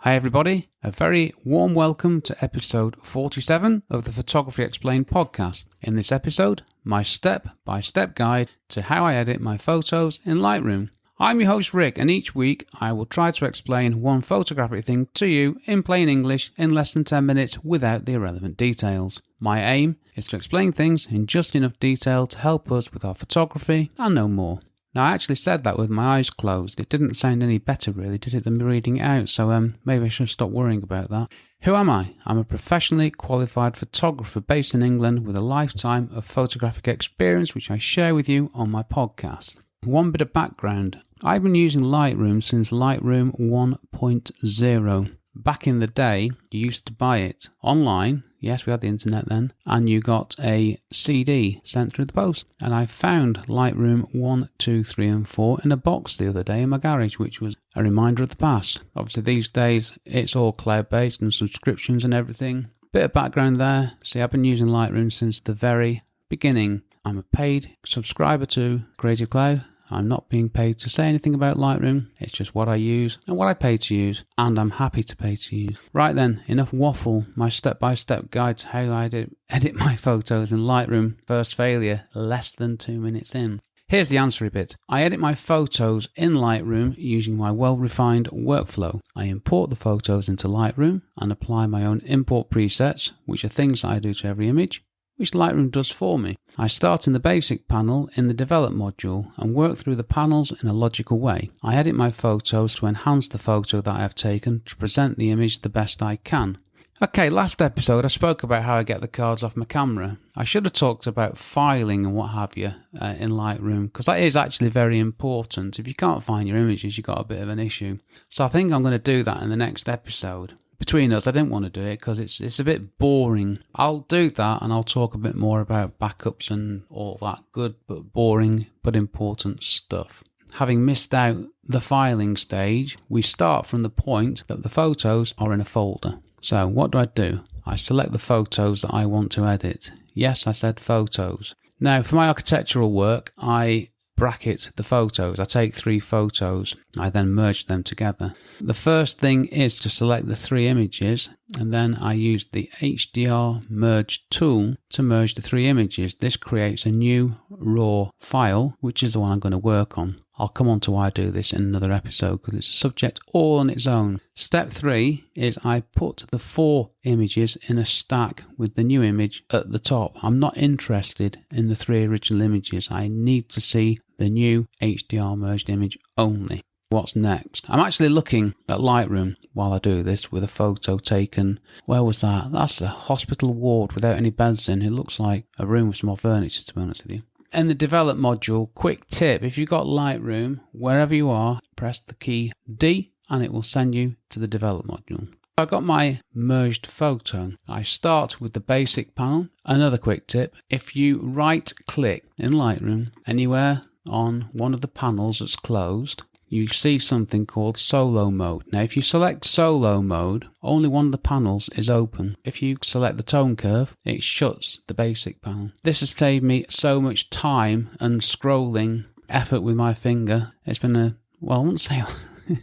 Hi everybody, a very warm welcome to episode 47 of the Photography Explained podcast. In this episode, my step-by-step guide to how I edit my photos in Lightroom. I'm your host Rick, and each week I will try to explain one photographic thing to you in plain English in less than 10 minutes without the irrelevant details. My aim is to explain things in just enough detail to help us with our photography and no more. Now, I actually said that with my eyes closed. It didn't sound any better, really, did it, than me reading it out? So maybe I should stop worrying about that. Who am I? I'm a professionally qualified photographer based in England with a lifetime of photographic experience, which I share with you on my podcast. One bit of background. I've been using Lightroom since Lightroom 1.0. Back in the day, you used to buy it online. Yes, we had the internet then. And you got a CD sent through the post. And I found Lightroom 1, 2, 3 and 4 in a box the other day in my garage, which was a reminder of the past. Obviously, these days, it's all cloud-based and subscriptions and everything. Bit of background there. See, I've been using Lightroom since the very beginning. I'm a paid subscriber to Creative Cloud. I'm not being paid to say anything about Lightroom. It's just what I use and what I pay to use, and I'm happy to pay to use. Right then, enough waffle. My step-by-step guide to how I edit my photos in Lightroom. First failure, less than 2 minutes in. Here's the answer bit. I edit my photos in Lightroom using my well-refined workflow. I import the photos into Lightroom and apply my own import presets, which are things I do to every image, which Lightroom does for me. I start in the basic panel in the develop module and work through the panels in a logical way. I edit my photos to enhance the photo that I have taken to present the image the best I can. Okay, last episode I spoke about how I get the cards off my camera. I should have talked about filing and what have you in Lightroom, because that is actually very important. If you can't find your images, you've got a bit of an issue. So I think I'm going to do that in the next episode. Between us, I didn't want to do it because it's a bit boring. I'll do that and I'll talk a bit more about backups and all that good but boring but important stuff. Having missed out the filing stage, we start from the point that the photos are in a folder. So what do? I select the photos that I want to edit. Yes, I said photos. Now, for my architectural work, I bracket the photos. I take 3 photos. I then merge them together. The first thing is to select the 3 images, and then I use the HDR merge tool to merge the 3 images. This creates a new raw file, which is the one I'm going to work on. I'll come on to why I do this in another episode because it's a subject all on its own. Step 3 is I put the 4 images in a stack with the new image at the top. I'm not interested in the 3 original images. I need to see the new HDR merged image only. What's next? I'm actually looking at Lightroom while I do this with a photo taken. Where was that? That's a hospital ward without any beds in. It looks like a room with some more furniture, to be honest with you. In the develop module, quick tip, if you've got Lightroom, wherever you are, press the key D and it will send you to the develop module. I've got my merged photo. I start with the basic panel. Another quick tip, if you right click in Lightroom anywhere on one of the panels that's closed, you see something called solo mode. Now, if you select solo mode, only one of the panels is open. If you select the tone curve, it shuts the basic panel. This has saved me so much time and scrolling effort with my finger. It's been I won't say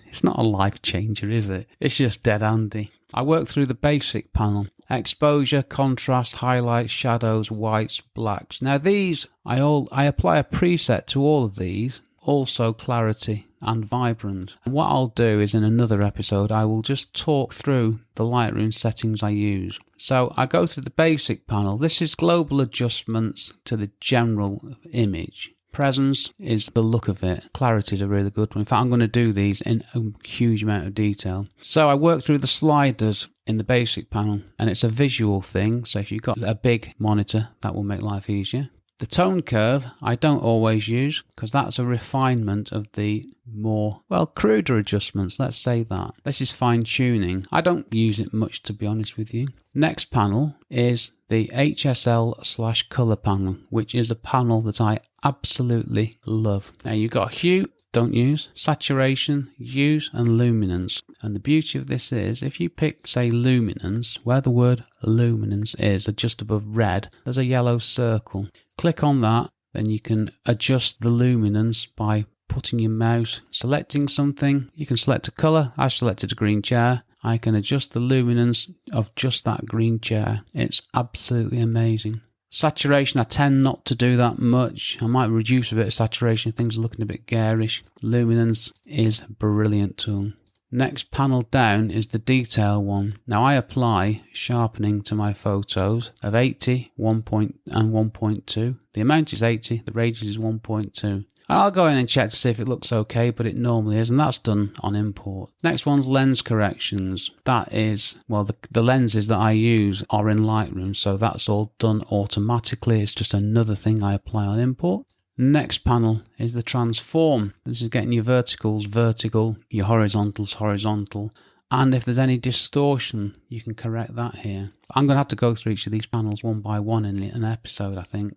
it's not a life changer, is it? It's just dead handy. I work through the basic panel. Exposure, contrast, highlights, shadows, whites, blacks. Now these, I apply a preset to all of these. Also clarity and vibrant. And what I'll do is in another episode I will just talk through the Lightroom settings I use. So I go through the basic panel. This is global adjustments to the general image. Presence is the look of it. Clarity is a really good one. In fact, I'm going to do these in a huge amount of detail. So I work through the sliders in the basic panel, and it's a visual thing. So if you've got a big monitor, that will make life easier. The tone curve I don't always use because that's a refinement of the more, cruder adjustments, let's say that. This is fine tuning. I don't use it much, to be honest with you. Next panel is the HSL/color panel, which is a panel that I absolutely love. Now you've got hue, don't use, saturation, use, and luminance. And the beauty of this is if you pick, say, luminance, where the word luminance is, just above red, there's a yellow circle. Click on that, then you can adjust the luminance by putting your mouse, selecting something. You can select a colour. I selected a green chair. I can adjust the luminance of just that green chair. It's absolutely amazing. Saturation, I tend not to do that much. I might reduce a bit of saturation if things are looking a bit garish. Luminance is a brilliant tool. Next panel down is the detail one. Now I apply sharpening to my photos of 80, 1 and 1.2. The amount is 80, the radius is 1.2. And I'll go in and check to see if it looks okay, but it normally is, and that's done on import. Next one's lens corrections. That is, well, the lenses that I use are in Lightroom, so that's all done automatically. It's just another thing I apply on import. Next panel is the transform. This is getting your verticals vertical, your horizontals horizontal, and if there's any distortion, you can correct that here. I'm going to have to go through each of these panels one by one in an episode, I think.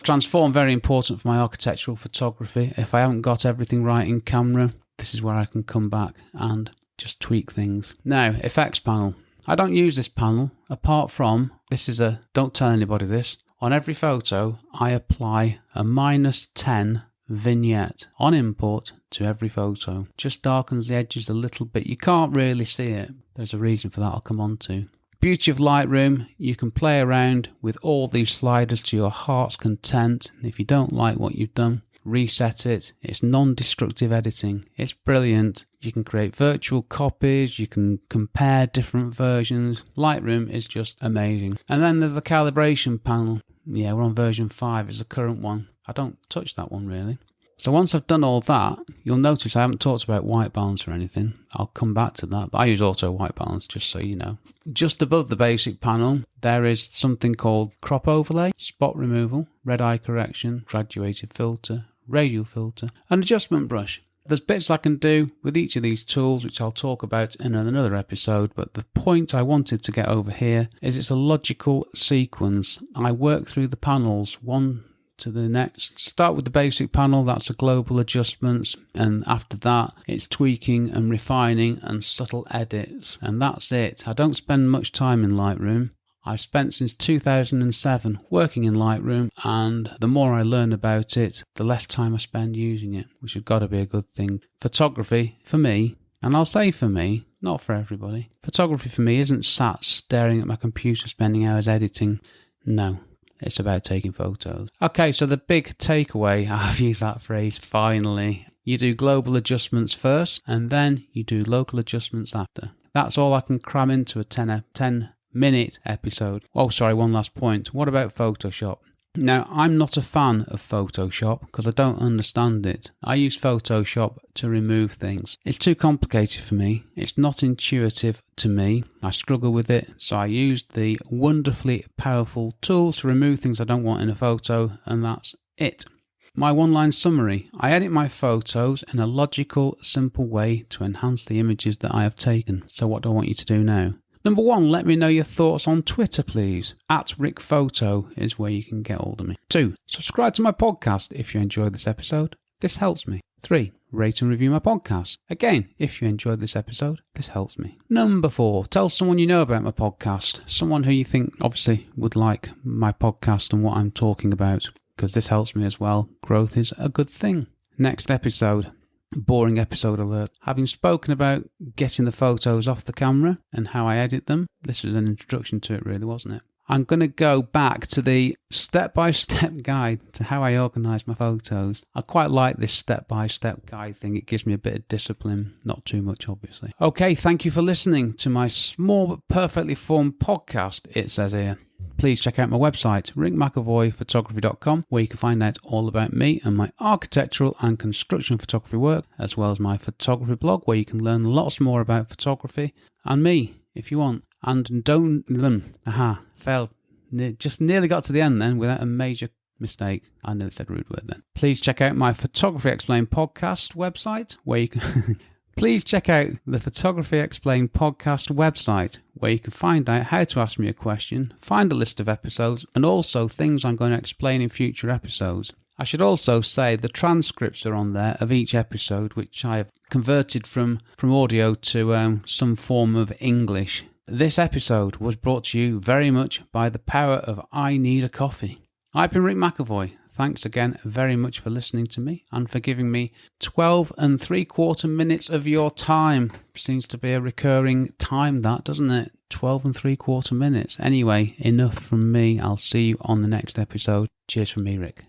Transform, very important for my architectural photography. If I haven't got everything right in camera, this is where I can come back and just tweak things. Now, effects panel. I don't use this panel apart from, don't tell anybody this, on every photo I apply a -10 vignette on import to every photo. Just darkens the edges a little bit. You can't really see it. There's a reason for that I'll come on to. Beauty of Lightroom, you can play around with all these sliders to your heart's content. If you don't like what you've done, reset it. It's non-destructive editing. It's brilliant. You can create virtual copies. You can compare different versions. Lightroom is just amazing. And then there's the calibration panel. Yeah, we're on version 5. It's the current one. I don't touch that one really. So once I've done all that, you'll notice I haven't talked about white balance or anything. I'll come back to that, but I use auto white balance just so you know. Just above the basic panel, there is something called crop overlay, spot removal, red eye correction, graduated filter, radial filter, and adjustment brush. There's bits I can do with each of these tools, which I'll talk about in another episode, but the point I wanted to get over here is it's a logical sequence. I work through the panels one to the next. Start with the basic panel, that's the global adjustments, and after that it's tweaking and refining and subtle edits, and that's it. I don't spend much time in Lightroom. I've spent since 2007 working in Lightroom, and the more I learn about it, the less time I spend using it, which has got to be a good thing. Photography, for me, and I'll say for me, not for everybody, photography for me isn't sat staring at my computer spending hours editing. No, it's about taking photos. Okay, so the big takeaway, I've used that phrase finally. You do global adjustments first, and then you do local adjustments after. That's all I can cram into a 10-minute episode. Oh, sorry, one last point. What about Photoshop? Now, I'm not a fan of Photoshop because I don't understand it. I use Photoshop to remove things. It's too complicated for me. It's not intuitive to me. I struggle with it, so I use the wonderfully powerful tools to remove things I don't want in a photo, and that's it. My one-line summary. I edit my photos in a logical, simple way to enhance the images that I have taken. So what do I want you to do now? Number 1, let me know your thoughts on Twitter, please. @RickPhoto is where you can get hold of me. 2, subscribe to my podcast if you enjoyed this episode. This helps me. 3, rate and review my podcast. Again, if you enjoyed this episode, this helps me. Number 4, tell someone you know about my podcast. Someone who you think obviously would like my podcast and what I'm talking about, because this helps me as well. Growth is a good thing. Next episode. Boring episode alert. Having spoken about getting the photos off the camera and how I edit them, this was an introduction to it really, wasn't it? I'm going to go back to the step-by-step guide to how I organise my photos. I quite like this step-by-step guide thing. It gives me a bit of discipline. Not too much, obviously. Okay, thank you for listening to my small but perfectly formed podcast, it says here. Please check out my website, rickmcevoyphotography.com, where you can find out all about me and my architectural and construction photography work, as well as my photography blog, where you can learn lots more about photography and me, if you want. And just nearly got to the end then without a major mistake. I nearly said a rude word then. Please check out my Photography Explained podcast website, where you can... Please check out the Photography Explained podcast website, where you can find out how to ask me a question, find a list of episodes, and also things I'm going to explain in future episodes. I should also say the transcripts are on there of each episode, which I have converted from audio to some form of English. This episode was brought to you very much by the power of I Need a Coffee. I've been Rick McEvoy. Thanks again very much for listening to me and for giving me 12 3/4 minutes of your time. Seems to be a recurring time, that, doesn't it? 12 3/4 minutes. Anyway, enough from me. I'll see you on the next episode. Cheers from me, Rick.